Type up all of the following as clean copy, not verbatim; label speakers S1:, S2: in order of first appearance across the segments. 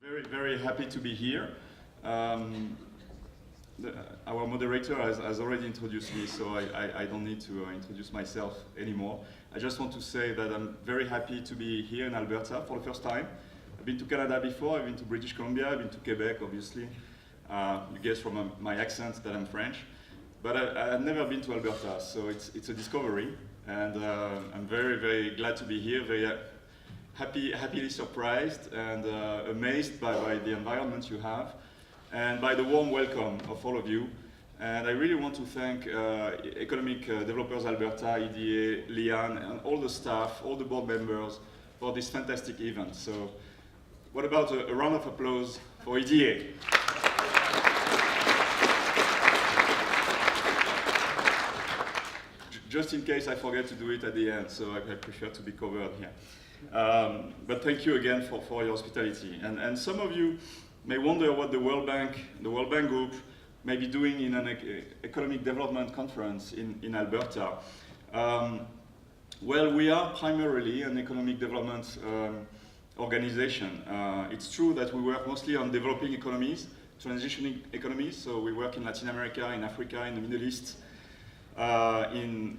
S1: Very happy to be here. Our moderator has already introduced me, so I don't need to introduce myself anymore. I just want to say that I'm very happy to be here in Alberta for the first time. I've been to Canada before, I've been to British Columbia, I've been to Quebec, obviously. You guess from my accent that I'm French. But I've never been to Alberta, so it's a discovery. And I'm very glad to be here, very happily surprised and amazed by the environment you have and by the warm welcome of all of you. And I really want to thank Economic Developers Alberta, EDA, Lian, and all the staff, all the board members for this fantastic event. So what about a round of applause for EDA? Just in case I forget to do it at the end, so I prefer to be covered here. But thank you again for your hospitality. And some of you may wonder what the World Bank Group may be doing in an economic development conference in Alberta. Well, we are primarily an economic development organization. It's true that we work mostly on developing economies, transitioning economies, so we work in Latin America, in Africa, in the Middle East, in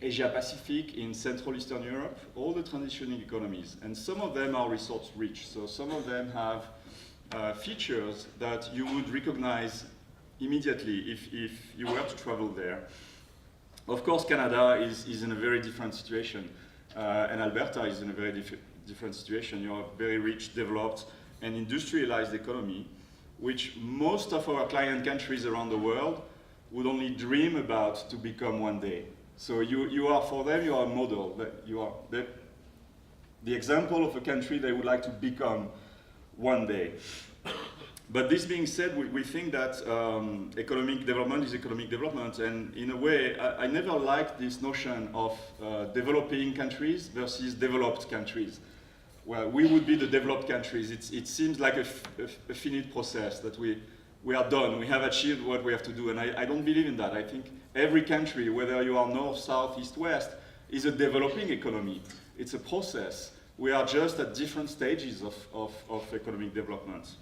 S1: Asia Pacific, in Central Eastern Europe, all the transitioning economies. And some of them are resource rich, so some of them have features that you would recognize immediately if you were to travel there. Of course, Canada is in a very different situation, and Alberta is in a very different situation. You have a very rich, developed, and industrialized economy, which most of our client countries around the world would only dream about to become one day. So you are, for them, you are a model. You are the example of a country they would like to become one day. But this being said, we think that economic development is economic development, and in a way, I never liked this notion of developing countries versus developed countries. Well, we would be the developed countries. It seems like a finite process that we are done, we have achieved what we have to do, and I don't believe in that. I think every country, whether you are north, south, east, west, is a developing economy. It's a process. We are just at different stages of economic development.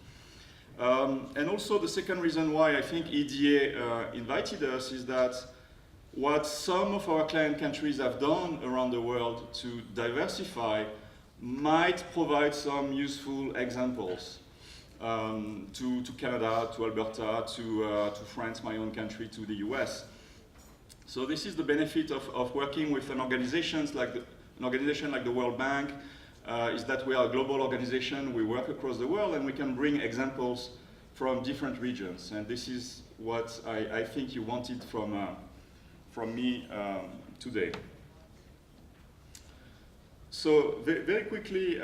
S1: And also the second reason why I think EDA invited us is that what some of our client countries have done around the world to diversify might provide some useful examples. To Canada, to Alberta, to France, my own country, to the US. So this is the benefit of working with an organization like the World Bank, is that we are a global organization, we work across the world, and we can bring examples from different regions. And this is what I think you wanted from me today. So very quickly,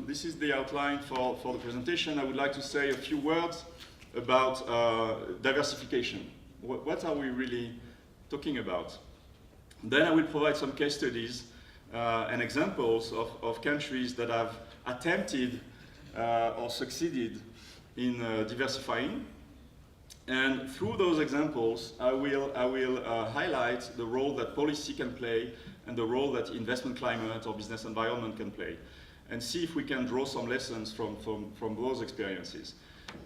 S1: this is the outline for the presentation. I would like to say a few words about diversification. What are we really talking about? Then I will provide some case studies and examples of countries that have attempted or succeeded in diversifying. And through those examples, I will highlight the role that policy can play and the role that investment climate or business environment can play, and see if we can draw some lessons from those experiences.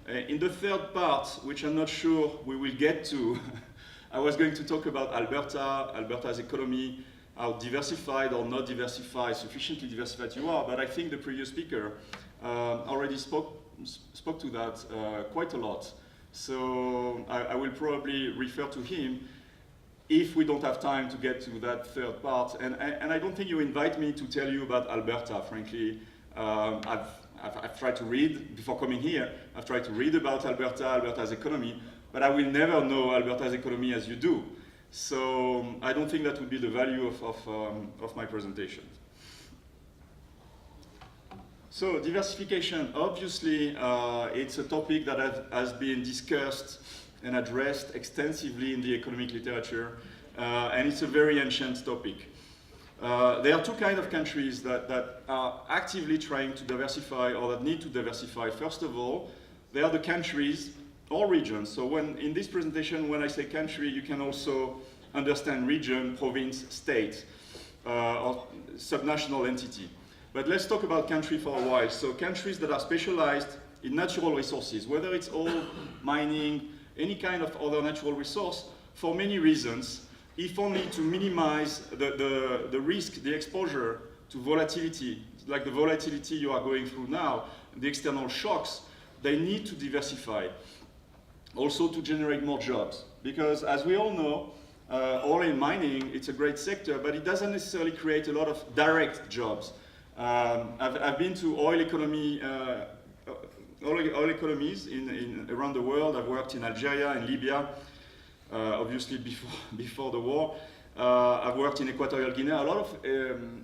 S1: In the third part, which I'm not sure we will get to, I was going to talk about Alberta's economy, how diversified or not diversified, sufficiently diversified you are, but I think the previous speaker already spoke to that quite a lot. So I will probably refer to him if we don't have time to get to that third part. And I don't think you invite me to tell you about Alberta, frankly. I've tried to read, before coming here, I've tried to read about Alberta's economy, but I will never know Alberta's economy as you do. So I don't think that would be the value of my presentation. So diversification, obviously, it's a topic that has been discussed and addressed extensively in the economic literature, and it's a very ancient topic. There are two kinds of countries that are actively trying to diversify or that need to diversify. First of all, they are the countries or regions. So in this presentation, when I say country, you can also understand region, province, state, or subnational entity. But let's talk about country for a while. So countries that are specialized in natural resources, whether it's oil, mining, any kind of other natural resource, for many reasons, if only to minimize the risk, the exposure to volatility, like the volatility you are going through now, the external shocks, they need to diversify. Also to generate more jobs. Because as we all know, oil and mining, it's a great sector, but it doesn't necessarily create a lot of direct jobs. I've been to oil economies around the world. I've worked in Algeria and Libya, obviously before the war. I've worked in Equatorial Guinea, a lot of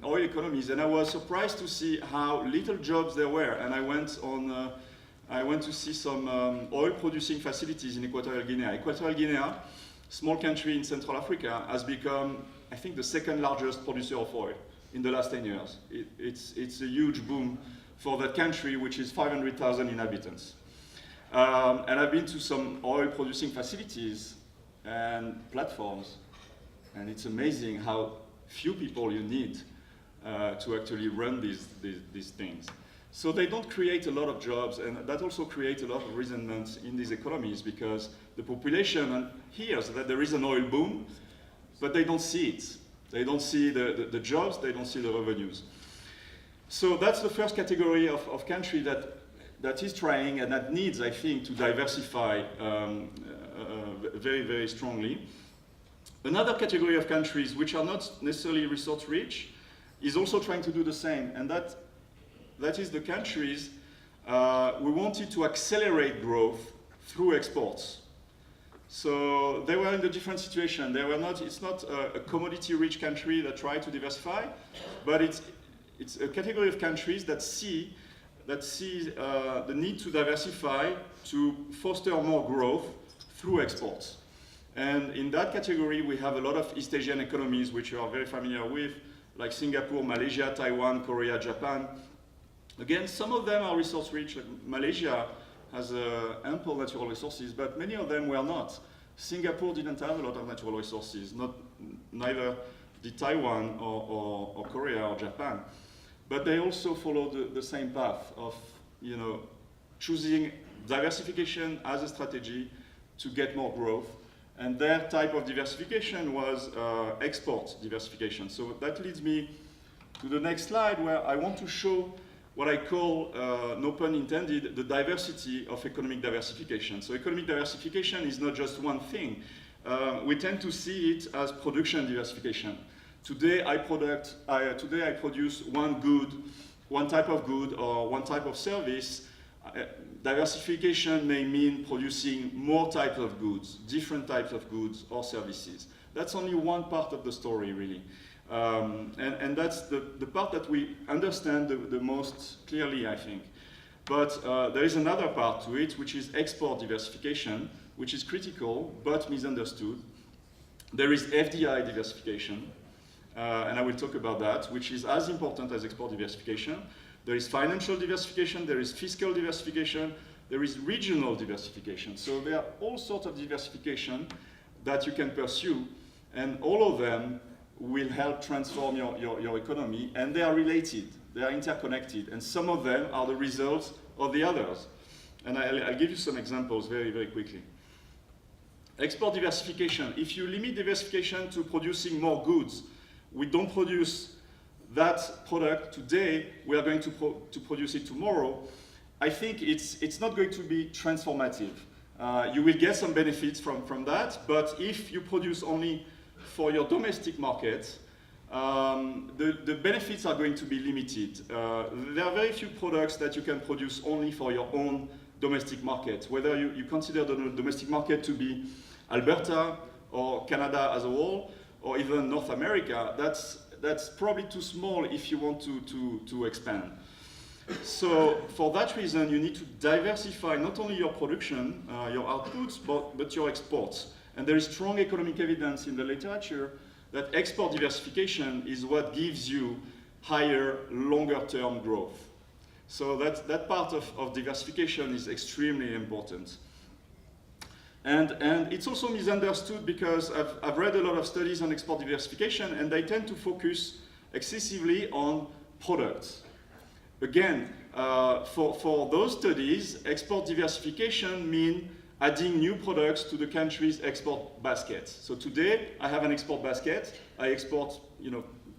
S1: oil economies, and I was surprised to see how little jobs there were. And I went to see some oil-producing facilities in Equatorial Guinea. Equatorial Guinea, small country in Central Africa, has become, I think, the second largest producer of oil in the last 10 years. It's a huge boom for that country, which is 500,000 inhabitants. And I've been to some oil-producing facilities and platforms, and it's amazing how few people you need to actually run these things. So they don't create a lot of jobs, and that also creates a lot of resentment in these economies because the population hears that there is an oil boom, but they don't see it. They don't see the jobs, they don't see the revenues. So that's the first category of country that is trying and that needs, I think, to diversify very, very strongly. Another category of countries which are not necessarily resource rich is also trying to do the same, and that is the countries we wanted to accelerate growth through exports. So they were in a different situation. They were not. It's not a commodity-rich country that tried to diversify, but it's a category of countries that see the need to diversify to foster more growth through exports. And in that category, we have a lot of East Asian economies which you are very familiar with, like Singapore, Malaysia, Taiwan, Korea, Japan. Again, some of them are resource rich. Like Malaysia has ample natural resources, but many of them were not. Singapore didn't have a lot of natural resources, neither did Taiwan or Korea or Japan. But they also followed the same path of, choosing diversification as a strategy to get more growth. And their type of diversification was export diversification. So that leads me to the next slide, where I want to show what I call, no pun intended, the diversity of economic diversification. So economic diversification is not just one thing. We tend to see it as production diversification. Today I produce one type of good or one type of service. Diversification may mean producing more types of goods, different types of goods or services. That's only one part of the story, really. And that's the part that we understand the most clearly, I think. But there is another part to it, which is export diversification, which is critical but misunderstood. There is FDI diversification, and I will talk about that, which is as important as export diversification. There is financial diversification, there is fiscal diversification, there is regional diversification. So there are all sorts of diversification that you can pursue, and all of them will help transform your economy, and they are related, they are interconnected, and some of them are the results of the others. And I'll give you some examples very, very quickly. Export diversification. If you limit diversification to producing more goods, we don't produce that product today, we are going to produce it tomorrow. I think it's not going to be transformative. You will get some benefits from that, but if you produce only for your domestic market, the benefits are going to be limited. There are very few products that you can produce only for your own domestic market. Whether you consider the domestic market to be Alberta or Canada as a whole, or even North America, that's probably too small if you want to expand. So for that reason, you need to diversify not only your production, your outputs, but your exports. And there is strong economic evidence in the literature that export diversification is what gives you higher, longer-term growth. So that part of diversification is extremely important. And it's also misunderstood because I've read a lot of studies on export diversification, and they tend to focus excessively on products. again, for those studies, export diversification means adding new products to the country's export basket. So today, I have an export basket. I export,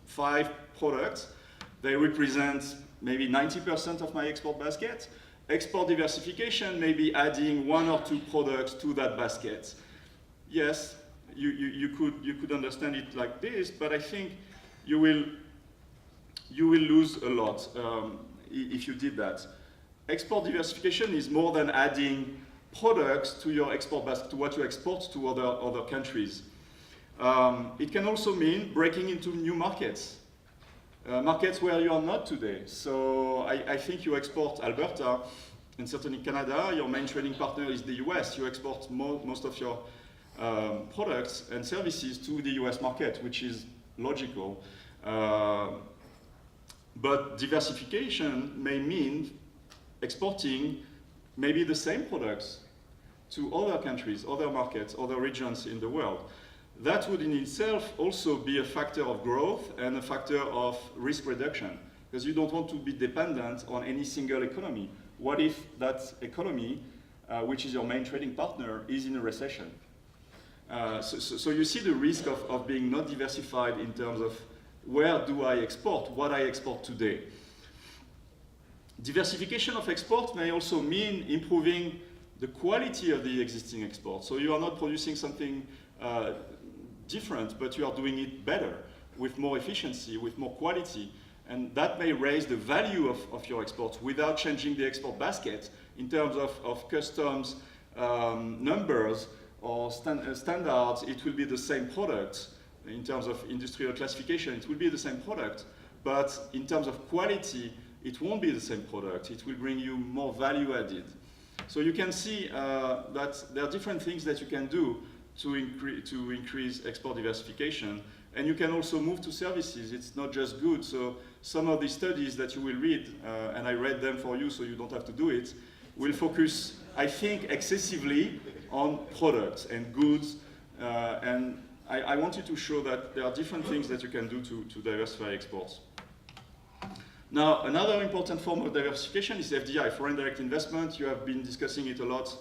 S1: 5 products. They represent maybe 90% of my export basket. Export diversification may be adding 1 or 2 products to that basket. Yes, you could understand it like this, but I think you will lose a lot if you did that. Export diversification is more than adding products to your export basket, to what you export to other countries. It can also mean breaking into new markets. Markets where you are not today. So I think you export Alberta, and certainly Canada. Your main trading partner is the US. You export most of your products and services to the US market, which is logical. But diversification may mean exporting maybe the same products to other countries, other markets, other regions in the world. That would in itself also be a factor of growth and a factor of risk reduction, because you don't want to be dependent on any single economy. What if that economy, which is your main trading partner, is in a recession? So you see the risk of being not diversified in terms of where do I export, what I export today. Diversification of export may also mean improving the quality of the existing export. So you are not producing something different, but you are doing it better, with more efficiency, with more quality. And that may raise the value of your exports without changing the export basket in terms of customs numbers or standards. It will be the same product. In terms of industrial classification, it will be the same product. But in terms of quality, it won't be the same product. It will bring you more value added. So you can see that there are different things that you can do to increase export diversification. And you can also move to services. It's not just goods. So some of the studies that you will read, and I read them for you so you don't have to do it, will focus, I think, excessively on products and goods. And I wanted to show that there are different things that you can do to diversify exports. Now, another important form of diversification is FDI, foreign direct investment. You have been discussing it a lot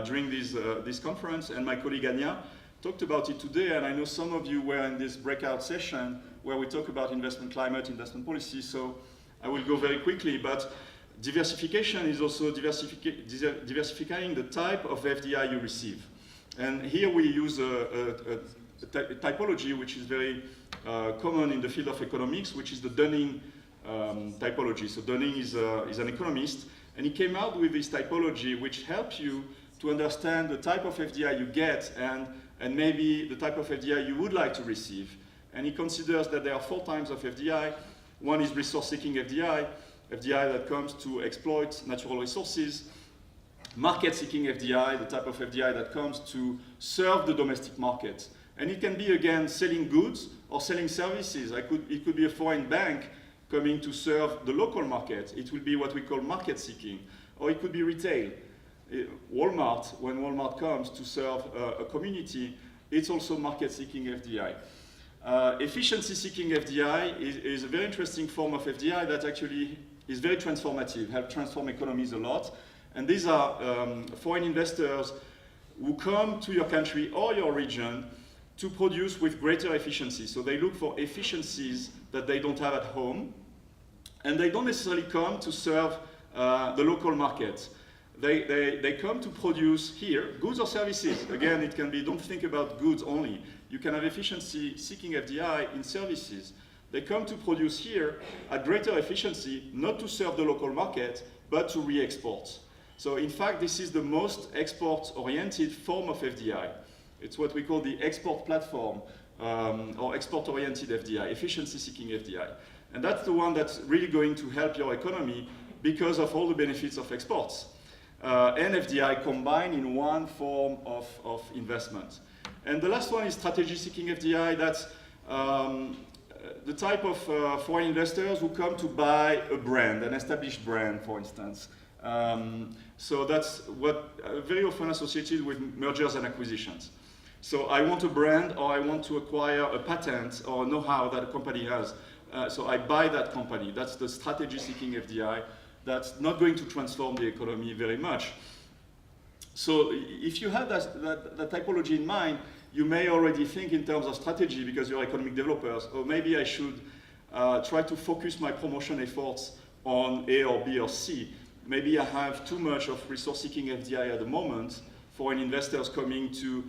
S1: during this conference, and my colleague Anya talked about it today, and I know some of you were in this breakout session where we talk about investment climate, investment policy, so I will go very quickly, but diversification is also diversifying the type of FDI you receive. And here we use a typology which is very common in the field of economics, which is the Dunning typology. So Dunning is an economist, and he came out with this typology which helps you to understand the type of FDI you get and maybe the type of FDI you would like to receive. And he considers that there are 4 types of FDI. One is resource-seeking FDI, FDI that comes to exploit natural resources. Market-seeking FDI, the type of FDI that comes to serve the domestic market. And it can be, again, selling goods or selling services. It could be a foreign bank coming to serve the local market. It will be what we call market-seeking. Or it could be retail. Walmart, when Walmart comes to serve a community, it's also market-seeking FDI. Efficiency-seeking FDI is a very interesting form of FDI that actually is very transformative, help transform economies a lot. And these are foreign investors who come to your country or your region to produce with greater efficiency. So they look for efficiencies that they don't have at home, and they don't necessarily come to serve the local market. They come to produce here goods or services. Again, it can be, don't think about goods only. You can have efficiency-seeking FDI in services. They come to produce here at greater efficiency, not to serve the local market, but to re-export. So in fact, this is the most export-oriented form of FDI. It's what we call the export platform, or export-oriented FDI, efficiency-seeking FDI. And that's the one that's really going to help your economy because of all the benefits of exports. And FDI combined in one form of investment. And the last one is strategy-seeking FDI. That's the type of foreign investors who come to buy a brand, an established brand, for instance. So that's what very often associated with mergers and acquisitions. So I want a brand, or I want to acquire a patent or a know-how that a company has. so I buy that company. That's the strategy-seeking FDI. That's not going to transform the economy very much. So if you have that typology in mind, you may already think in terms of strategy because you're economic developers, or maybe I should try to focus my promotion efforts on A or B or C. Maybe I have too much of resource-seeking FDI at the moment. Foreign investors coming to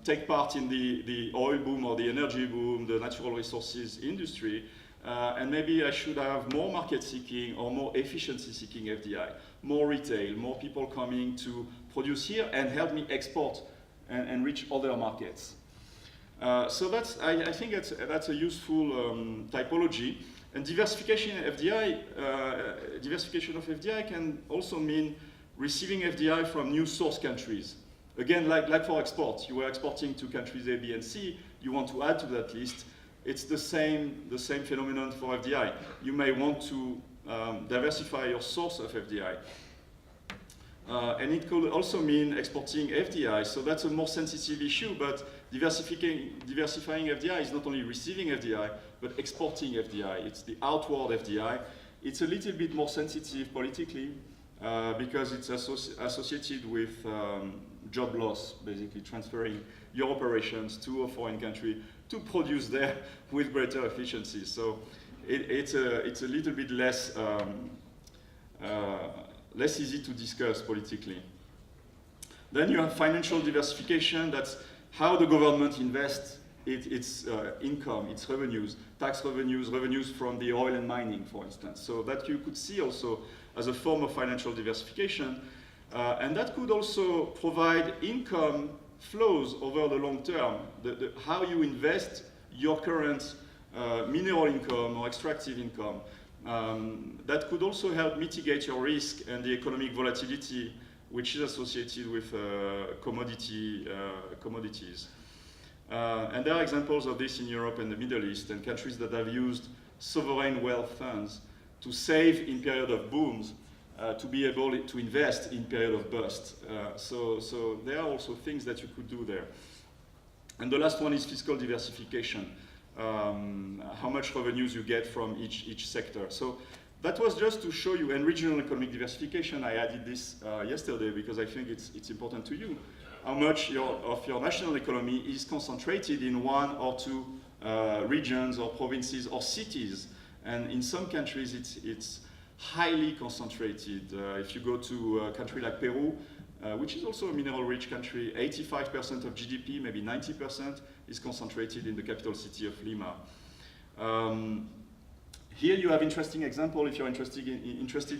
S1: take part in the oil boom or the energy boom, the natural resources industry, and maybe I should have more market-seeking or more efficiency-seeking FDI, more retail, more people coming to produce here and help me export and reach other markets. So I think that's a useful typology. And diversification of FDI can also mean receiving FDI from new source countries. Again, like for exports, you were exporting to countries A, B, and C. You want to add to that list. It's the same phenomenon for FDI. You may want to diversify your source of FDI. And it could also mean exporting FDI. So that's a more sensitive issue, but diversifying FDI is not only receiving FDI, but exporting FDI. It's the outward FDI. It's a little bit more sensitive politically because it's associated with job loss, basically transferring your operations to a foreign country to produce there with greater efficiency. So it's a little bit less easy to discuss politically. Then you have financial diversification. That's how the government invests its income, its revenues, tax revenues, revenues from the oil and mining, for instance. So that you could see also as a form of financial diversification. And that could also provide income flows over the long term, how you invest your current mineral income or extractive income. That could also help mitigate your risk and the economic volatility which is associated with commodities. And there are examples of this in Europe and the Middle East and countries that have used sovereign wealth funds to save in period of booms, to be able to invest in period of bust. So there are also things that you could do there. And the last one is fiscal diversification. How much revenues you get from each sector. So that was just to show you, and regional economic diversification, I added this yesterday because I think it's important to you, how much of your national economy is concentrated in one or two regions or provinces or cities. And in some countries, it's highly concentrated. If you go to a country like Peru, which is also a mineral-rich country, 85% of GDP, maybe 90%, is concentrated in the capital city of Lima. Here you have interesting example if you're interested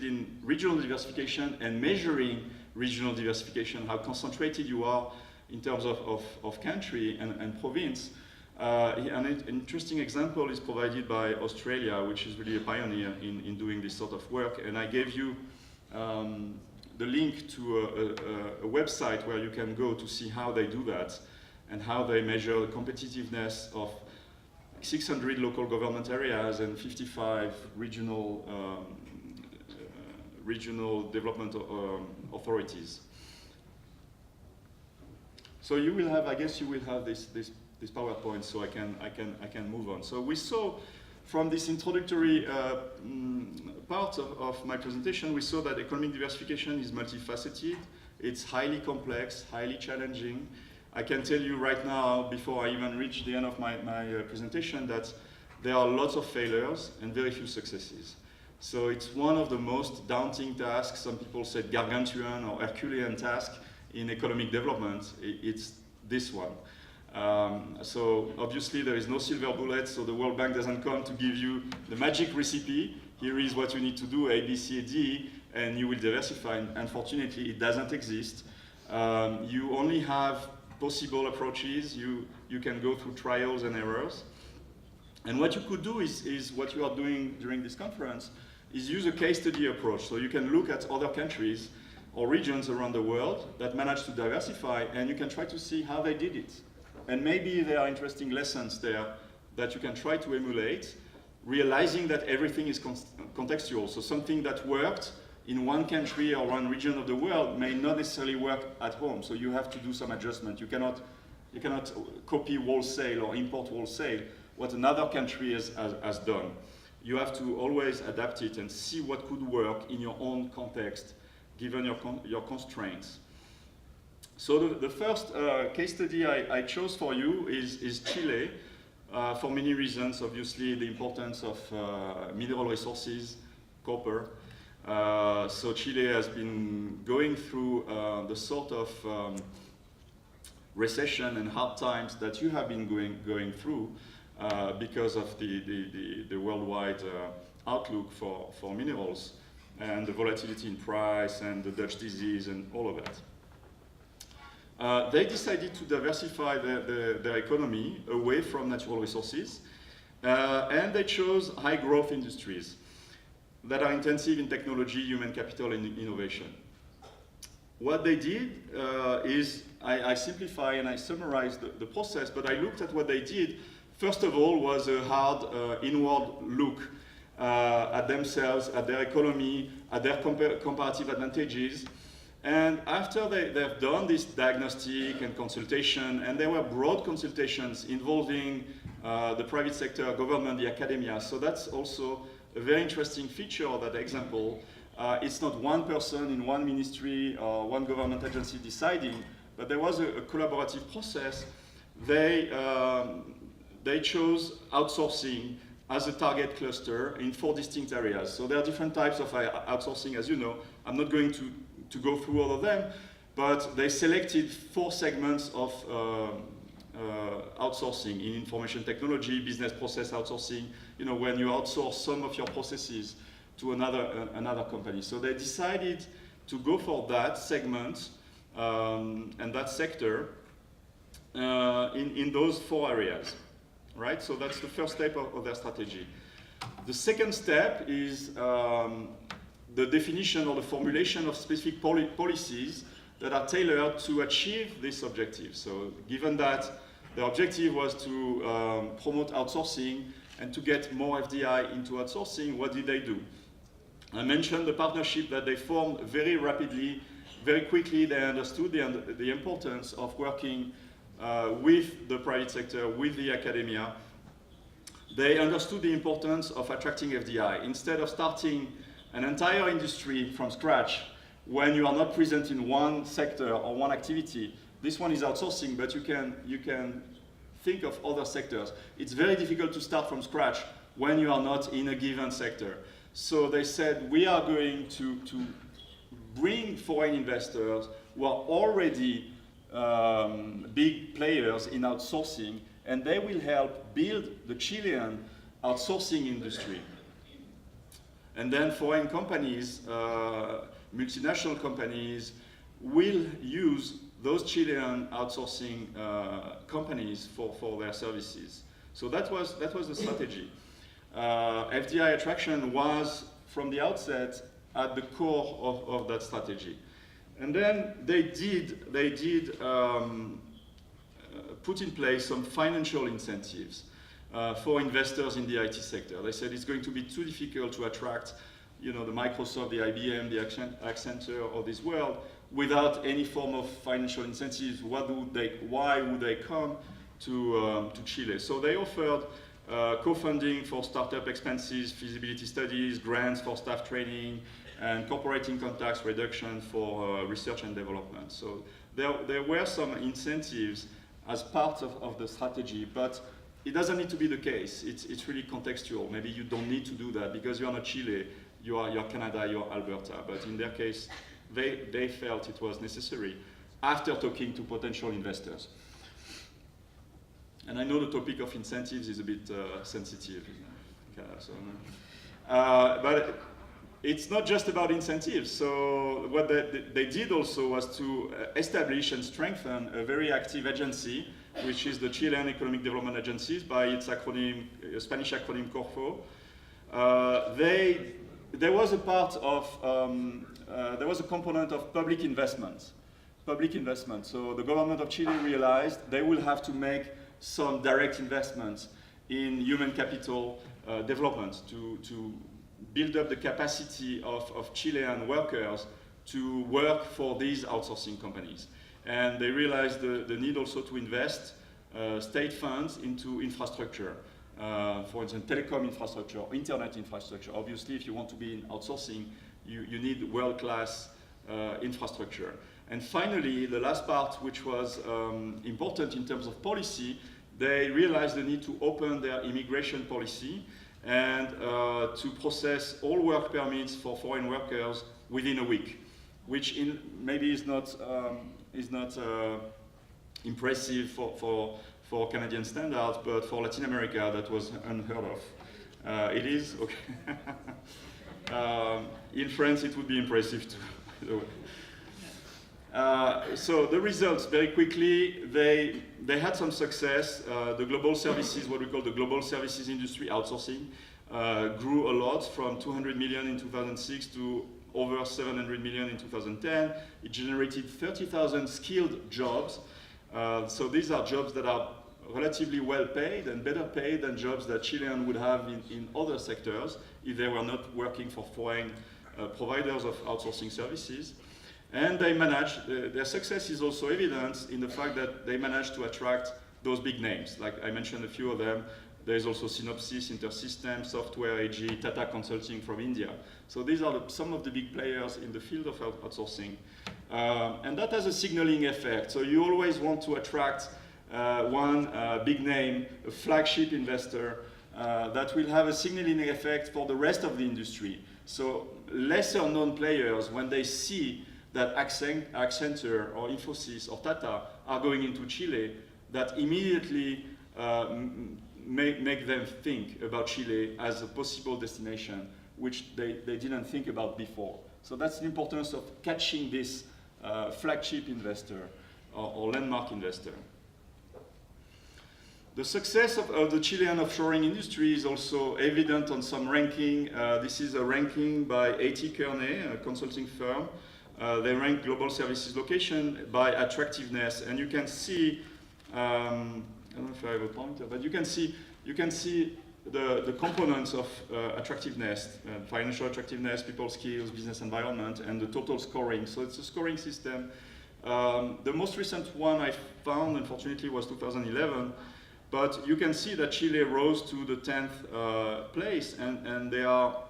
S1: in regional diversification and measuring regional diversification, how concentrated you are in terms of country and province. An interesting example is provided by Australia, which is really a pioneer in doing this sort of work. And I gave you the link to a website where you can go to see how they do that and how they measure the competitiveness of 600 local government areas and 55 regional development authorities. So you will have, I guess you will have this PowerPoint, so I can move on. So we saw from this introductory part of my presentation, we saw that economic diversification is multifaceted. It's highly complex, highly challenging. I can tell you right now, before I even reach the end of my presentation, that there are lots of failures and very few successes. So it's one of the most daunting tasks. Some people said gargantuan or Herculean task in economic development. It's this one. So obviously there is no silver bullet, so the World Bank doesn't come to give you the magic recipe. Here is what you need to do, A, B, C, D, and you will diversify. And unfortunately, it doesn't exist. You only have possible approaches. You can go through trials and errors. And what you could do is what you are doing during this conference, is use a case study approach. So you can look at other countries or regions around the world that managed to diversify, and you can try to see how they did it. And maybe there are interesting lessons there that you can try to emulate, realizing that everything is contextual. So something that worked in one country or one region of the world may not necessarily work at home. So you have to do some adjustment. You cannot copy wholesale or import wholesale. what another country has done. You have to always adapt it and see what could work in your own context, given your constraints. So the first case study I chose for you is Chile, for many reasons. Obviously, the importance of mineral resources, copper. So Chile has been going through the sort of recession and hard times that you have been going through because of the worldwide outlook for minerals and the volatility in price and the Dutch disease and all of that. They decided to diversify their economy away from natural resources, and they chose high growth industries that are intensive in technology, human capital, and innovation. What they did is, I simplify and I summarize the process, but I looked at what they did. First of all was a hard inward look at themselves, at their economy, at their comparative advantages. And after they've done this diagnostic and consultation, and there were broad consultations involving the private sector, government, the academia. So that's also a very interesting feature of that example. It's not one person in one ministry or one government agency deciding, but there was a collaborative process. They chose outsourcing as a target cluster in 4 distinct areas. So there are different types of outsourcing, as you know. I'm not going to go through all of them, but they selected 4 segments of outsourcing in information technology, business process outsourcing, when you outsource some of your processes to another company. So they decided to go for that segment and that sector in those 4 areas, right? So that's the first step of their strategy. The second step is the definition or the formulation of specific policies that are tailored to achieve this objective. So given that the objective was to promote outsourcing and to get more FDI into outsourcing, what did they do? I mentioned the partnership that they formed very rapidly, very quickly. They understood the importance of working with the private sector, with the academia. They understood the importance of attracting FDI. Instead of starting an entire industry from scratch, when you are not present in one sector or one activity, this one is outsourcing, but you can think of other sectors. It's very difficult to start from scratch when you are not in a given sector. So they said, we are going to bring foreign investors who are already big players in outsourcing, and they will help build the Chilean outsourcing industry. And then foreign companies, multinational companies, will use those Chilean outsourcing companies for their services. So that was the strategy. FDI attraction was, from the outset, at the core of that strategy. And then they did put in place some financial incentives for investors in the IT sector. They said it's going to be too difficult to attract, the Microsoft, the IBM, the Accenture of this world without any form of financial incentives. Why would they come to Chile? So they offered co-funding for startup expenses, feasibility studies, grants for staff training, and corporate income tax reduction for research and development. So there were some incentives as part of the strategy, but it doesn't need to be the case. It's really contextual. Maybe you don't need to do that because you're not Chile, you're Canada, you're Alberta. But in their case, they felt it was necessary after talking to potential investors. And I know the topic of incentives is a bit sensitive. But it's not just about incentives. So what they did also was to establish and strengthen a very active agency, which is the Chilean Economic Development Agencies, by its acronym, Spanish acronym CORFO. There was a part of, there was a component of public investment. So the government of Chile realized they will have to make some direct investments in human capital development to build up the capacity of Chilean workers to work for these outsourcing companies. And they realized the need also to invest state funds into infrastructure. for instance, telecom infrastructure, internet infrastructure. Obviously, if you want to be in outsourcing, you need world-class infrastructure. And finally, the last part, which was important in terms of policy, they realized the need to open their immigration policy and to process all work permits for foreign workers within a week, which maybe is not impressive for Canadian standards, but for Latin America, that was unheard of. It is? Okay. In France, it would be impressive too, by the way. So the results, very quickly, they had some success. The global services, what we call the global services industry outsourcing, grew a lot from 200 million in 2006 to over 700 million in 2010. It generated 30,000 skilled jobs. So these are jobs that are relatively well paid and better paid than jobs that Chileans would have in other sectors if they were not working for foreign providers of outsourcing services. And they managed, their success is also evident in the fact that they managed to attract those big names. Like I mentioned a few of them. There is also Synopsys, InterSystems, Software AG, Tata Consulting from India. So these are some of the big players in the field of outsourcing. And that has a signaling effect. So you always want to attract one big name, a flagship investor, that will have a signaling effect for the rest of the industry. So lesser known players, when they see that Accenture or Infosys or Tata are going into Chile, that immediately make them think about Chile as a possible destination, which they didn't think about before. So that's the importance of catching this flagship investor or landmark investor. The success of the Chilean offshoring industry is also evident on some ranking. This is a ranking by A.T. Kearney, a consulting firm. They rank global services location by attractiveness, and you can see, I don't know if I have a pointer, but you can see the components of attractiveness, financial attractiveness, people skills, business environment, and the total scoring. So it's a scoring system. The most recent one I found, unfortunately, was 2011, but you can see that Chile rose to the 10th place, and they are,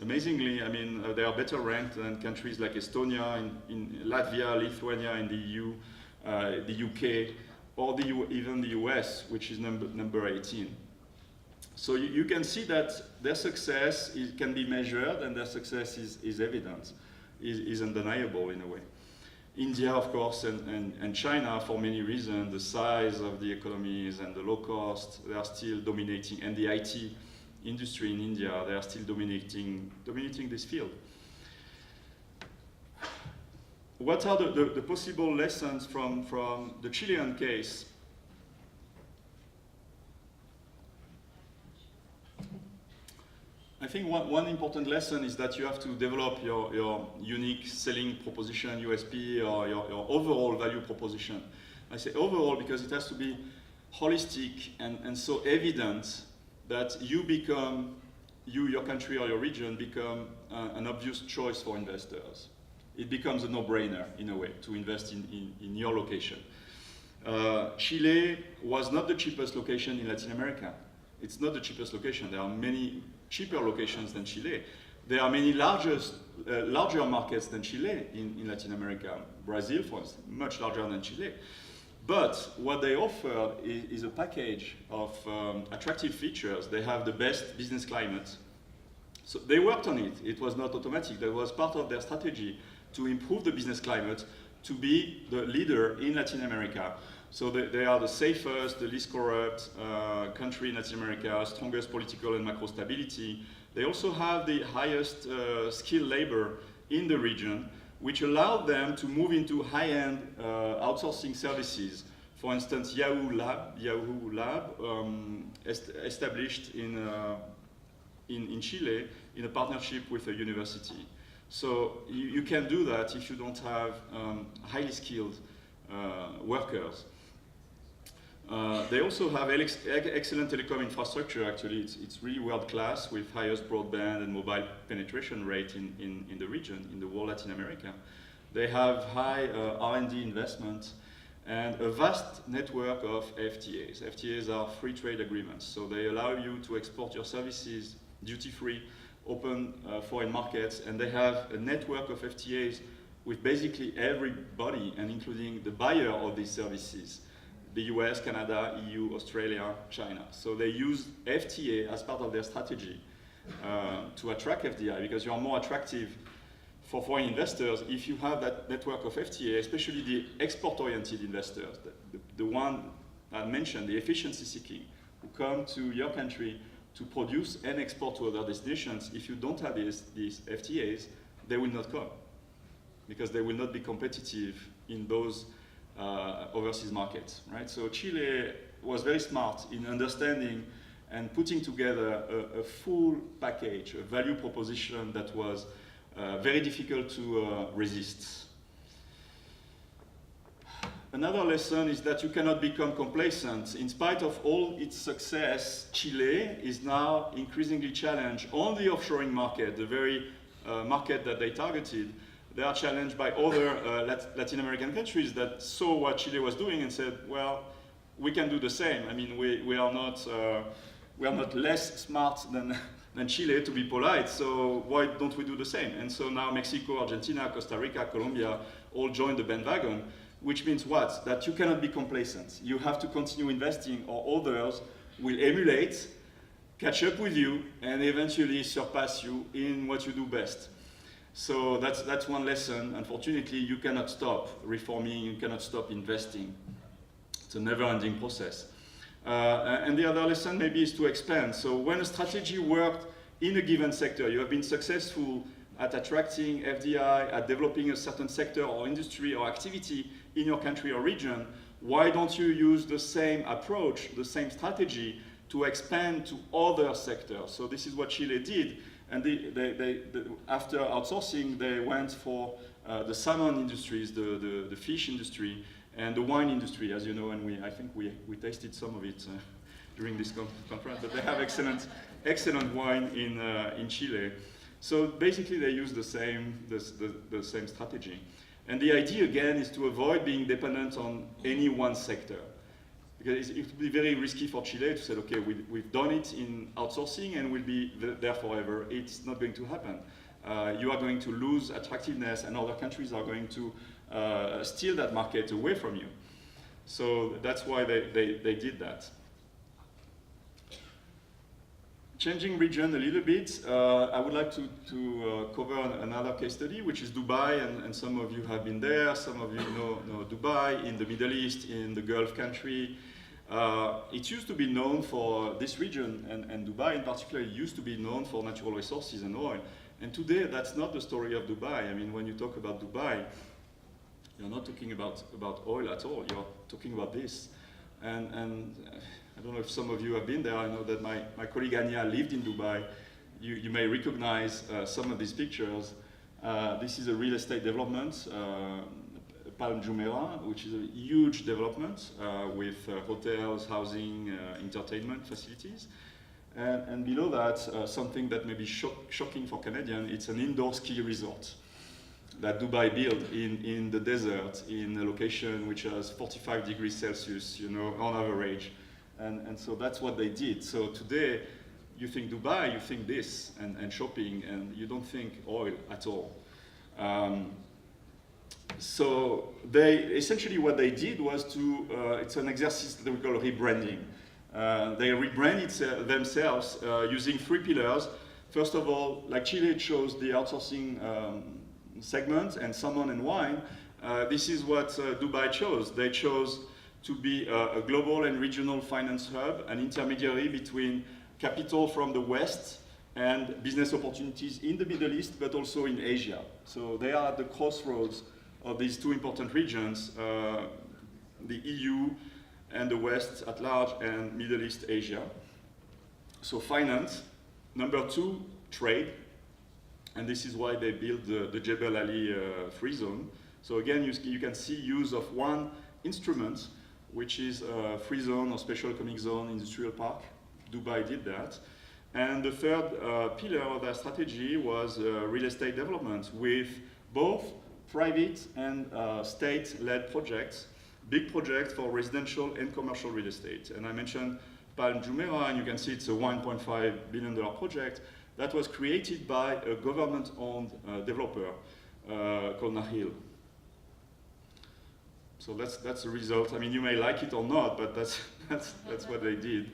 S1: amazingly, I mean, they are better ranked than countries like Estonia, in Latvia, Lithuania, in the EU, the UK, or even the US, which is number 18. So you can see that their success can be measured, and their success is evident, is undeniable in a way. India, of course, and China, for many reasons, the size of the economies and the low cost, they are still dominating, and the IT industry in India, they are still dominating this field. What are the possible lessons from the Chilean case? I think one important lesson is that you have to develop your unique selling proposition, USP, or your overall value proposition. I say overall because it has to be holistic and so evident that you become, your country or your region become an obvious choice for investors. It becomes a no-brainer, in a way, to invest in your location. Chile was not the cheapest location in Latin America. It's not the cheapest location. There are many cheaper locations than Chile. There are many larger markets than Chile in Latin America. Brazil, for instance, much larger than Chile. But what they offer is a package of attractive features. They have the best business climate. So they worked on it. It was not automatic. That was part of their strategy to improve the business climate, to be the leader in Latin America. So they are the safest, the least corrupt country in Latin America, strongest political and macro stability. They also have the highest skilled labor in the region, which allowed them to move into high-end outsourcing services. For instance, Yahoo Lab, established in Chile in a partnership with a university. So you can do that if you don't have highly skilled workers. They also have excellent telecom infrastructure. Actually, it's really world-class with highest broadband and mobile penetration rate in the region, in the whole Latin America. They have high R&D investment, and a vast network of FTAs. FTAs are free trade agreements, so they allow you to export your services duty-free, open foreign markets, and they have a network of FTAs with basically everybody, and including the buyer of these services, the US, Canada, EU, Australia, China. So they use FTA as part of their strategy to attract FDI, because you are more attractive for foreign investors if you have that network of FTA, especially the export-oriented investors, the one I mentioned, the efficiency-seeking, who come to your country to produce and export to other destinations. If you don't have these FTAs, they will not come, because they will not be competitive in those overseas markets, right? So Chile was very smart in understanding and putting together a full package, a value proposition that was very difficult to resist. Another lesson is that you cannot become complacent. In spite of all its success, Chile is now increasingly challenged on the offshoring market, the very market that they targeted. They are challenged by other Latin American countries that saw what Chile was doing and said, well, we can do the same. I mean, we are not less smart than Chile, to be polite, so why don't we do the same? And so now Mexico, Argentina, Costa Rica, Colombia all joined the bandwagon, which means what? That you cannot be complacent. You have to continue investing, or others will emulate, catch up with you, and eventually surpass you in what you do best. So that's one lesson. Unfortunately, you cannot stop reforming, you cannot stop investing. It's a never-ending process. And the other lesson maybe is to expand. So when a strategy worked in a given sector, you have been successful at attracting FDI, at developing a certain sector or industry or activity in your country or region, why don't you use the same approach, the same strategy to expand to other sectors? So this is what Chile did. And after outsourcing, they went for the salmon industries, the fish industry, and the wine industry, as you know, and I think we tasted some of it during this conference, but they have excellent wine in Chile. So basically they use the same strategy. And the idea, again, is to avoid being dependent on any one sector. Because it would be very risky for Chile to say, okay, we've done it in outsourcing and we'll be there forever. It's not going to happen. You are going to lose attractiveness, and other countries are going to steal that market away from you. So that's why they did that. Changing region a little bit, I would like to cover another case study, which is Dubai, and some of you have been there, some of you know Dubai, in the Middle East, in the Gulf country. It used to be known for this region, and Dubai in particular used to be known for natural resources and oil. And today, that's not the story of Dubai. I mean, when you talk about Dubai, you're not talking about oil at all. You're talking about this. And I don't know if some of you have been there. I know that my colleague Anya lived in Dubai. You may recognize some of these pictures. This is a real estate development, Palm Jumeirah, which is a huge development with hotels, housing, entertainment facilities. And below that, something that may be shocking for Canadians, it's an indoor ski resort that Dubai built in the desert, in a location which has 45 degrees Celsius, on average. And so that's what they did. So today, you think Dubai, you think this, and shopping, and you don't think oil at all. So essentially what they did was it's an exercise that we call rebranding. They rebranded themselves using 3 pillars. First of all, like Chile chose the outsourcing segment and salmon and wine, this is what Dubai chose. They chose to be a global and regional finance hub, an intermediary between capital from the West and business opportunities in the Middle East, but also in Asia. So they are at the crossroads of these 2 important regions, the EU and the West at large, and Middle East, Asia. So finance. Number 2, trade. And this is why they built the Jebel Ali free zone. So again, you can see use of one instrument, which is a free zone or special economic zone industrial park. Dubai did that. And the third pillar of their strategy was real estate development, with both private and state-led projects big project for residential and commercial real estate. And I mentioned Palm Jumeirah, and you can see it's a $1.5 billion project that was created by a government-owned developer called Nahil. So that's the result. I mean, you may like it or not, but that's what they did.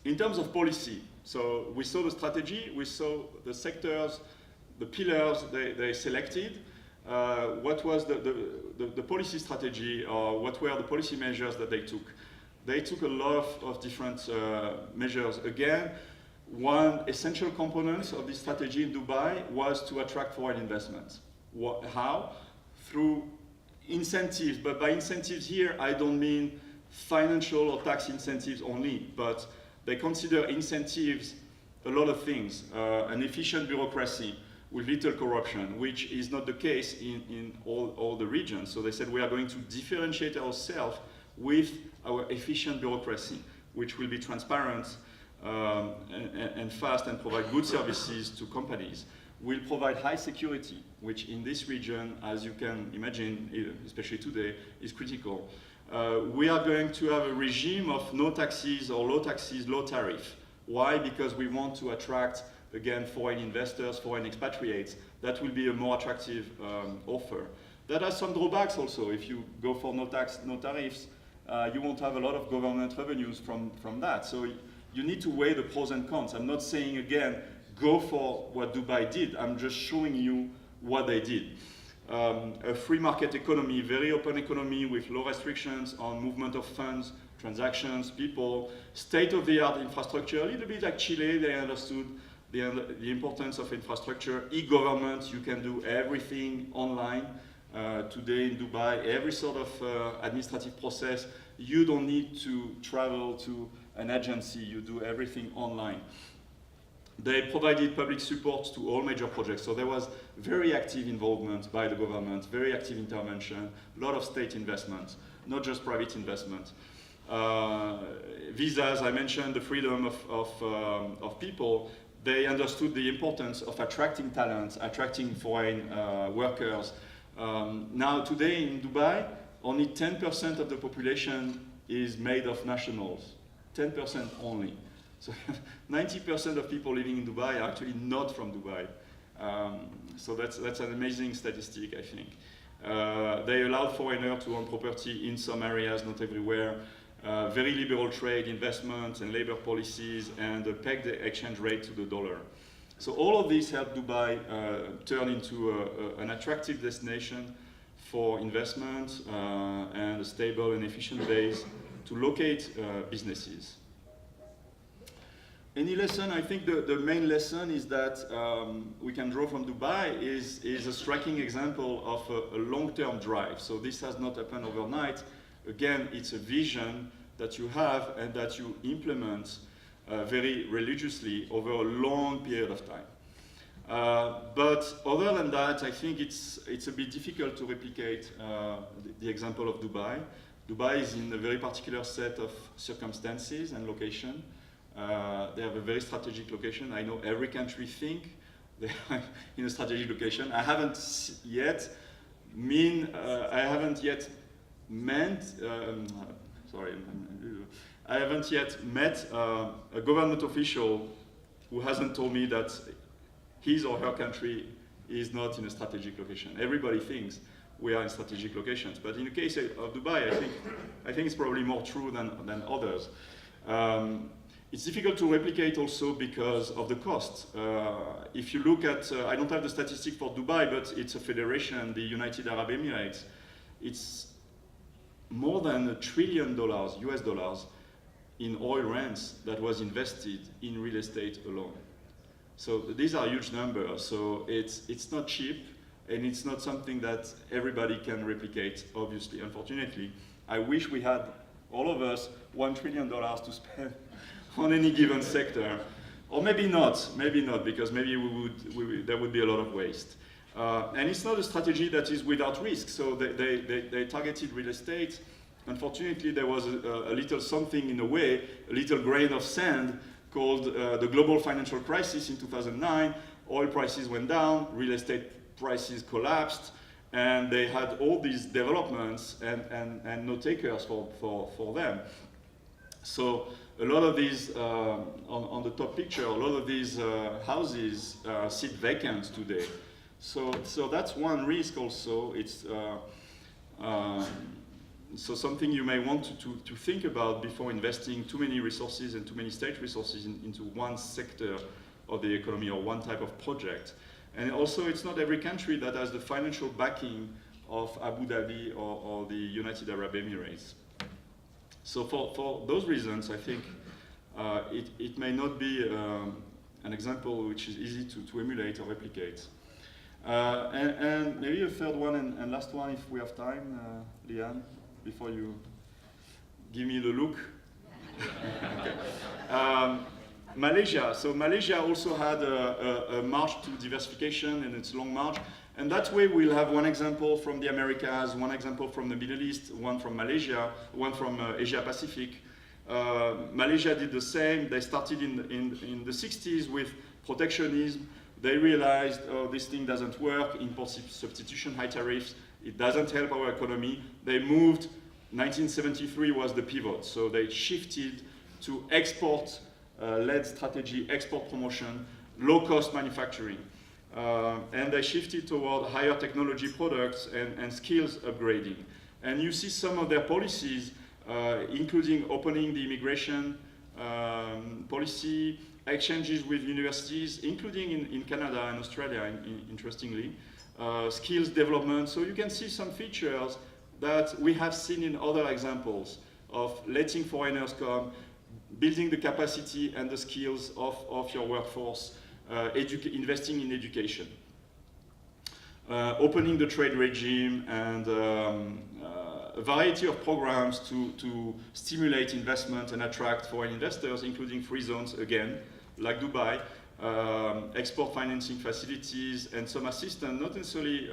S1: In terms of policy, so we saw the strategy, we saw the sectors, the pillars they selected. What was the policy strategy, or what were the policy measures that they took? They took a lot of different measures. Again, one essential component of this strategy in Dubai was to attract foreign investment. How? Through incentives, but by incentives here, I don't mean financial or tax incentives only, but they consider incentives a lot of things. An efficient bureaucracy with little corruption, which is not the case in all the regions. So they said we are going to differentiate ourselves with our efficient bureaucracy, which will be transparent and fast and provide good services to companies. Will provide high security, which in this region, as you can imagine, especially today, is critical. We are going to have a regime of no taxes or low taxes, low tariff. Why? Because we want to attract, again, foreign investors, foreign expatriates. That will be a more attractive offer. That has some drawbacks also. If you go for no tax, no tariffs, you won't have a lot of government revenues from that. So you need to weigh the pros and cons. I'm not saying, again, go for what Dubai did. I'm just showing you what they did. A free market economy, very open economy with low restrictions on movement of funds, transactions, people, state-of-the-art infrastructure, a little bit like Chile. They understood the importance of infrastructure. E-government, you can do everything online. Today in Dubai, every sort of administrative process, you don't need to travel to an agency. You do everything online. They provided public support to all major projects, so there was very active involvement by the government, very active intervention, a lot of state investment, not just private investment. Visas, I mentioned the freedom of people. They understood the importance of attracting talents, attracting foreign workers. Now today in Dubai, only 10% of the population is made of nationals, 10% only. So 90% of people living in Dubai are actually not from Dubai. So that's an amazing statistic, I think. They allowed foreigners to own property in some areas, not everywhere. Very liberal trade, investment, and labor policies, and pegged the exchange rate to the dollar. So all of this helped Dubai turn into an attractive destination for investment and a stable and efficient base to locate businesses. Any lesson? I think the main lesson is that we can draw from Dubai is a striking example of a long-term drive. So this has not happened overnight. Again, it's a vision that you have and that you implement very religiously over a long period of time. But other than that, I think it's a bit difficult to replicate the example of Dubai. Dubai is in a very particular set of circumstances and location. They have a very strategic location. I know every country think they are in a strategic location. I haven't yet met a government official who hasn't told me that his or her country is not in a strategic location. Everybody thinks we are in strategic locations, but in the case of Dubai, I think it's probably more true than others. It's difficult to replicate also because of the cost. If you look at, I don't have the statistic for Dubai, but it's a federation, the United Arab Emirates. It's more than $1 trillion US dollars in oil rents that was invested in real estate alone. So these are huge numbers. So it's not cheap, and it's not something that everybody can replicate, obviously, unfortunately. I wish we had, all of us, $1 trillion to spend on any given sector. Or maybe not, because maybe there would be a lot of waste. And it's not a strategy that is without risk. So they targeted real estate. Unfortunately, there was a little something in a way, a little grain of sand called the global financial crisis in 2009. Oil prices went down, real estate prices collapsed, And they had all these developments and no takers for them. So a lot of these, on the top picture, a lot of these houses sit vacant today. So that's one risk also. It's so something you may want to think about before investing too many resources and too many state resources into one sector of the economy or one type of project. And also, it's not every country that has the financial backing of Abu Dhabi or the United Arab Emirates. So for those reasons, I think it may not be an example which is easy to emulate or replicate. And maybe a third one and last one, if we have time, Liane, before you give me the look. Okay. Malaysia. So Malaysia also had a march to diversification, and it's a long march. And that way we'll have one example from the Americas, one example from the Middle East, one from Malaysia, one from Asia Pacific. Malaysia did the same. They started in the 60s with protectionism. They realized, oh, this thing doesn't work, import substitution, high tariffs, it doesn't help our economy. They moved, 1973 was the pivot. So they shifted to export-led strategy, export promotion, low-cost manufacturing. And they shifted toward higher technology products and skills upgrading. And you see some of their policies, including opening the immigration policy, exchanges with universities, including in Canada and Australia, interestingly, skills development. So you can see some features that we have seen in other examples of letting foreigners come, building the capacity and the skills of your workforce, investing in education, opening the trade regime, and a variety of programs to stimulate investment and attract foreign investors, including free zones, again, like Dubai, export financing facilities, and some assistance, not necessarily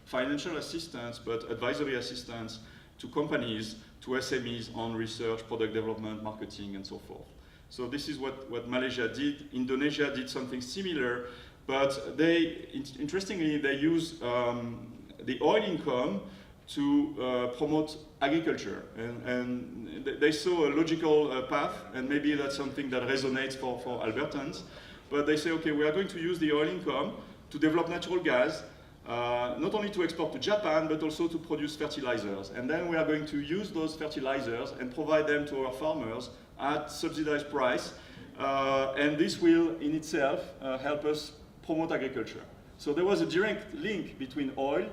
S1: financial assistance, but advisory assistance to companies, to SMEs on research, product development, marketing, and so forth. So this is what Malaysia did. Indonesia did something similar, but interestingly, they use the oil income to promote agriculture. And they saw a logical path, and maybe that's something that resonates for Albertans. But they say, okay, we are going to use the oil income to develop natural gas, not only to export to Japan, but also to produce fertilizers. And then we are going to use those fertilizers and provide them to our farmers at subsidized price. And this will, in itself, help us promote agriculture. So there was a direct link between oil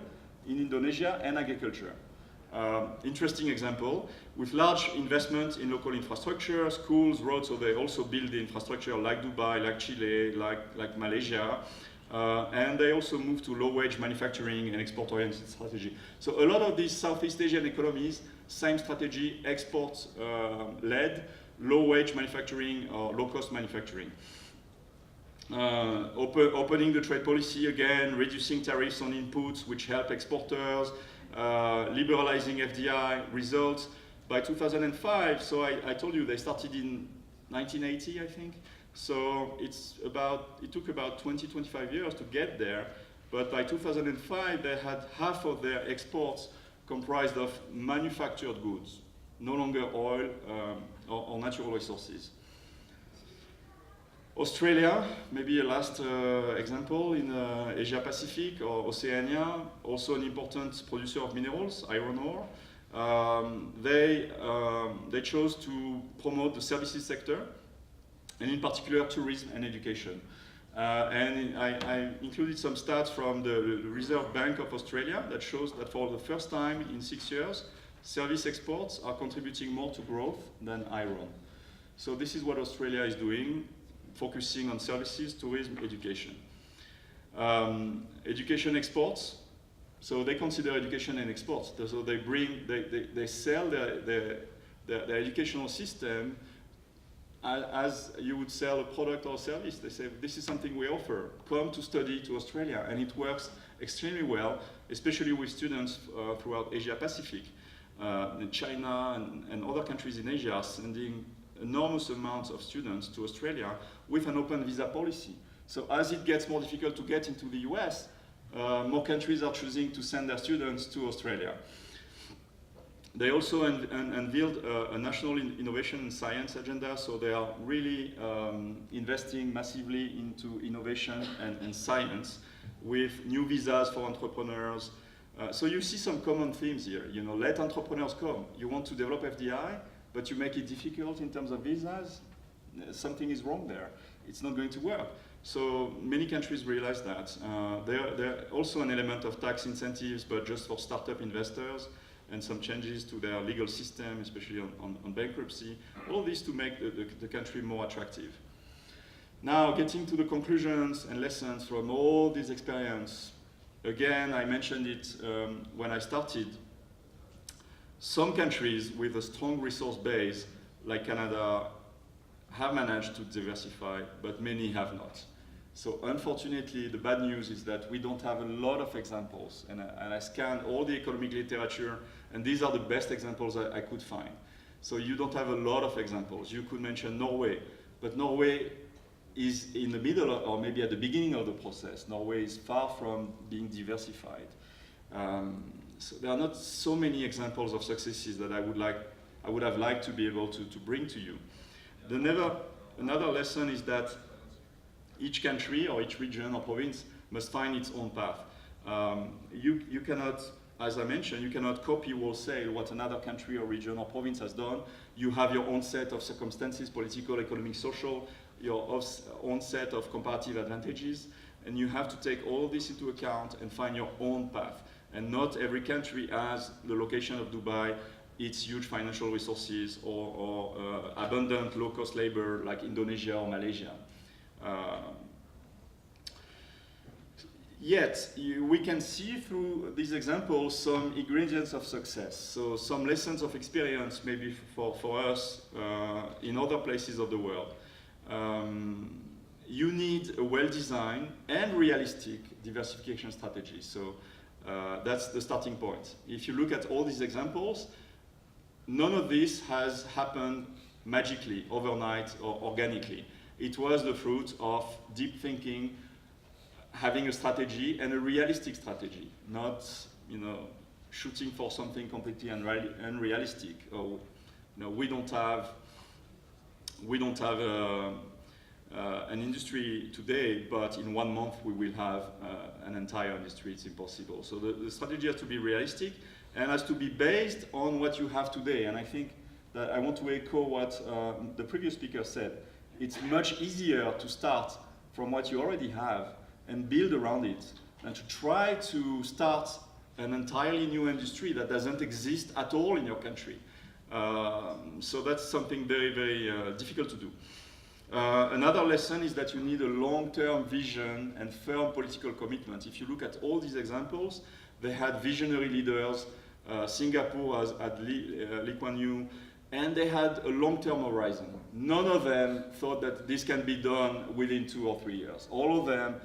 S1: in Indonesia and agriculture. Interesting example, with large investment in local infrastructure, schools, roads, so they also build the infrastructure like Dubai, like Chile, like Malaysia, and they also move to low-wage manufacturing and export-oriented strategy. So a lot of these Southeast Asian economies, same strategy, export-led, low-wage manufacturing or low-cost manufacturing. Opening the trade policy again, reducing tariffs on inputs, which help exporters, liberalizing FDI results. By 2005, so I told you they started in 1980, I think. So it took about 20, 25 years to get there. But by 2005, they had half of their exports comprised of manufactured goods, no longer oil or natural resources. Australia, maybe a last example in Asia Pacific or Oceania, also an important producer of minerals, iron ore. They chose to promote the services sector, and in particular tourism and education. And I included some stats from the Reserve Bank of Australia that shows that for the first time in 6 years, service exports are contributing more to growth than iron. So this is what Australia is doing, focusing on services, tourism, education. Education exports, so they consider education and exports. So they sell their educational system as you would sell a product or service. They say, this is something we offer, come to study to Australia, and it works extremely well, especially with students throughout Asia Pacific. China and other countries in Asia are sending enormous amounts of students to Australia with an open visa policy. So as it gets more difficult to get into the US, more countries are choosing to send their students to Australia. They also unveiled a national innovation and science agenda, so they are really investing massively into innovation and science with new visas for entrepreneurs. So you see some common themes here. You know, let entrepreneurs come. You want to develop FDI, but you make it difficult in terms of visas. Something is wrong there. It's not going to work. So many countries realize that. There also an element of tax incentives, but just for startup investors, and some changes to their legal system, especially on bankruptcy. All this to make the country more attractive. Now, getting to the conclusions and lessons from all this experience. Again, I mentioned it when I started. Some countries with a strong resource base, like Canada, have managed to diversify, but many have not. So unfortunately, the bad news is that we don't have a lot of examples. And I scanned all the economic literature, and these are the best examples I could find. So you don't have a lot of examples. You could mention Norway, but Norway is in the middle or maybe at the beginning of the process. Norway is far from being diversified. So there are not so many examples of successes that I would have liked to be able to bring to you. Another lesson is that each country or each region or province must find its own path. You cannot, as I mentioned, you cannot copy wholesale what another country or region or province has done. You have your own set of circumstances, political, economic, social, your own set of comparative advantages, and you have to take all of this into account and find your own path. And not every country has the location of Dubai, its huge financial resources, or abundant low-cost labor like Indonesia or Malaysia. Yet, we can see through these examples some ingredients of success. So some lessons of experience maybe for us in other places of the world. You need a well-designed and realistic diversification strategy. So that's the starting point. If you look at all these examples, none of this has happened magically, overnight, or organically. It was the fruit of deep thinking, having a strategy and a realistic strategy, not shooting for something completely unrealistic. Or, we don't have an industry today, but in 1 month we will have an entire industry. It's impossible. So the strategy has to be realistic and has to be based on what you have today. And I think that I want to echo what the previous speaker said. It's much easier to start from what you already have and build around it than to try to start an entirely new industry that doesn't exist at all in your country. So that's something very, very difficult to do. Another lesson is that you need a long-term vision and firm political commitment. If you look at all these examples, they had visionary leaders. Singapore had Lee Kuan Yew, and they had a long-term horizon. None of them thought that this can be done within 2 or 3 years. All of them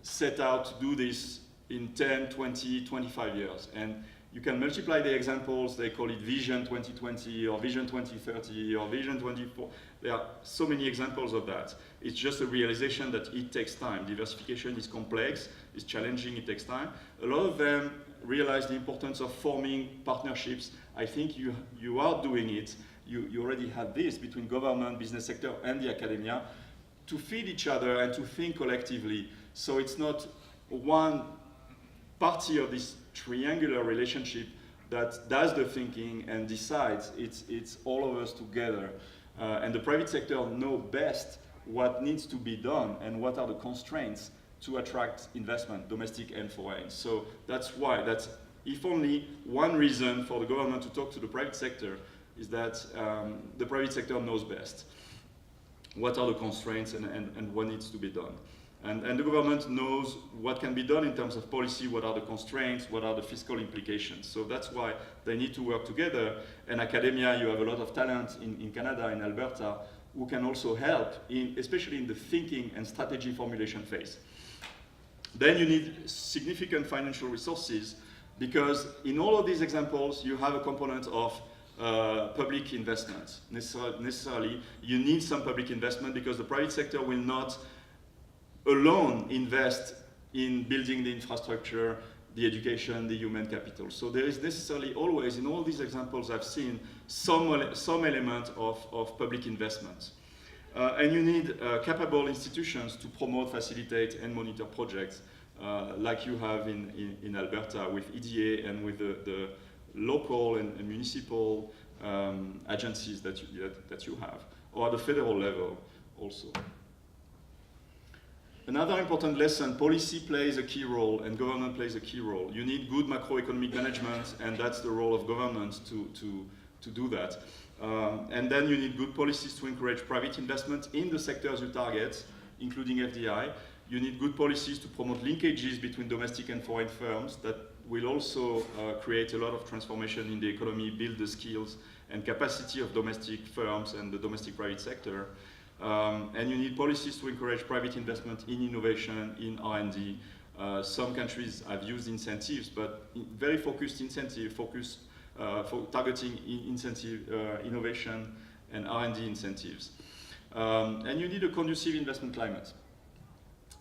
S1: set out to do this in 10, 20, 25 years. And you can multiply the examples. They call it Vision 2020 or Vision 2030 or Vision 24. There are so many examples of that. It's just a realization that it takes time. Diversification is complex, it's challenging, it takes time. A lot of them realize the importance of forming partnerships. I think you are doing it. You already had this between government, business sector, and the academia to feed each other and to think collectively. So it's not one party of this triangular relationship that does the thinking and decides. It's all of us together. And the private sector know best what needs to be done and what are the constraints to attract investment, domestic and foreign. So that's why, that's if only one reason for the government to talk to the private sector is that the private sector knows best what are the constraints and what needs to be done. And the government knows what can be done in terms of policy, what are the constraints, what are the fiscal implications. So that's why they need to work together. And academia, you have a lot of talent in Canada, in Alberta, who can also help, especially in the thinking and strategy formulation phase. Then you need significant financial resources, because in all of these examples, you have a component of public investment. Necessarily, you need some public investment because the private sector will not alone invest in building the infrastructure, the education, the human capital. So there is necessarily always, in all these examples I've seen, some element of public investment. And you need capable institutions to promote, facilitate, and monitor projects, like you have in Alberta with EDA and with the local and municipal agencies that you have, or at the federal level also. Another important lesson, policy plays a key role and government plays a key role. You need good macroeconomic management, and that's the role of government to do that. And then you need good policies to encourage private investment in the sectors you target, including FDI. You need good policies to promote linkages between domestic and foreign firms that will also create a lot of transformation in the economy, build the skills and capacity of domestic firms and the domestic private sector. And you need policies to encourage private investment in innovation, in R&D. Some countries have used incentives, but very focused incentive, for targeting innovation and R&D incentives. And you need a conducive investment climate.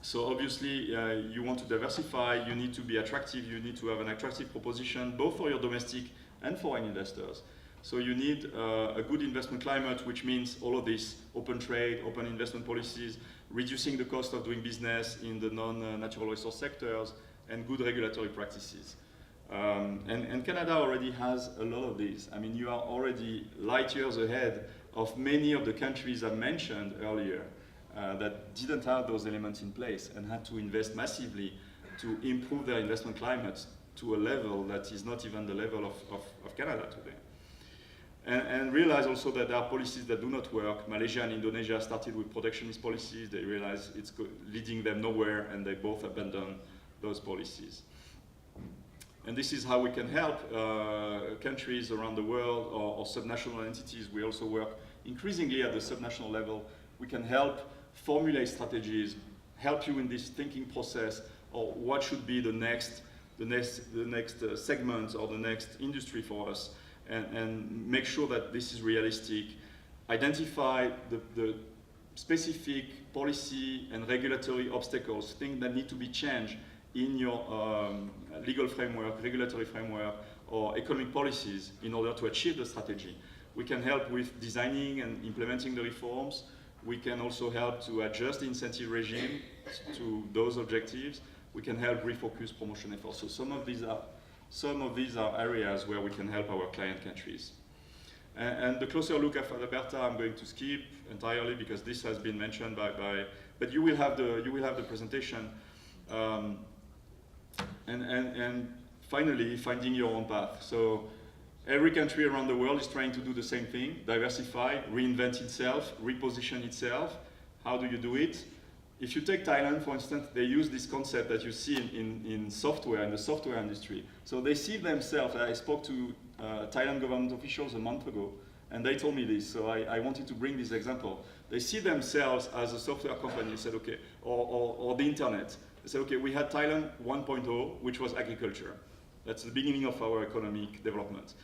S1: So obviously, you want to diversify, you need to be attractive, you need to have an attractive proposition, both for your domestic and foreign investors. So you need a good investment climate, which means all of this: open trade, open investment policies, reducing the cost of doing business in the non-natural resource sectors, and good regulatory practices. And Canada already has a lot of these. I mean, you are already light years ahead of many of the countries I mentioned earlier that didn't have those elements in place and had to invest massively to improve their investment climate to a level that is not even the level of Canada today. And realize also that there are policies that do not work. Malaysia and Indonesia started with protectionist policies. They realize it's leading them nowhere, and they both abandon those policies. And this is how we can help countries around the world or subnational entities. We also work increasingly at the subnational level. We can help formulate strategies, help you in this thinking process, or what should be the next segment or the next industry for us, and make sure that this is realistic. Identify the specific policy and regulatory obstacles, things that need to be changed in your legal framework, regulatory framework, or economic policies in order to achieve the strategy. We can help with designing and implementing the reforms. We can also help to adjust the incentive regime to those objectives. We can help refocus promotion efforts. So some of these are areas where we can help our client countries. And the closer look at Alberta, I'm going to skip entirely because this has been mentioned but you will have the presentation. And finally, finding your own path. So every country around the world is trying to do the same thing: diversify, reinvent itself, reposition itself. How do you do it? If you take Thailand, for instance, they use this concept that you see in software, in the software industry. So they see themselves. I spoke to Thailand government officials a month ago, and they told me this, so I wanted to bring this example. They see themselves as a software company. They said, okay, or the internet. They said, okay, we had Thailand 1.0, which was agriculture. That's the beginning of our economic development.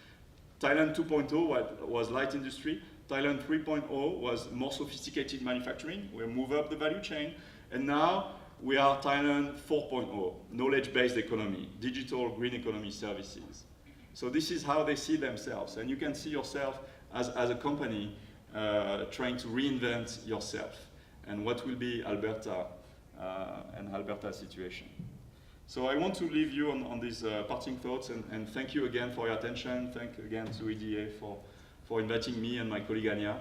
S1: Thailand 2.0 was light industry. Thailand 3.0 was more sophisticated manufacturing. We move up the value chain. And now we are Thailand 4.0, knowledge-based economy, digital green economy services. So this is how they see themselves. And you can see yourself as a company trying to reinvent yourself and what will be Alberta and Alberta's situation. So I want to leave you on these parting thoughts and thank you again for your attention. Thank again to EDA for inviting me and my colleague Anya.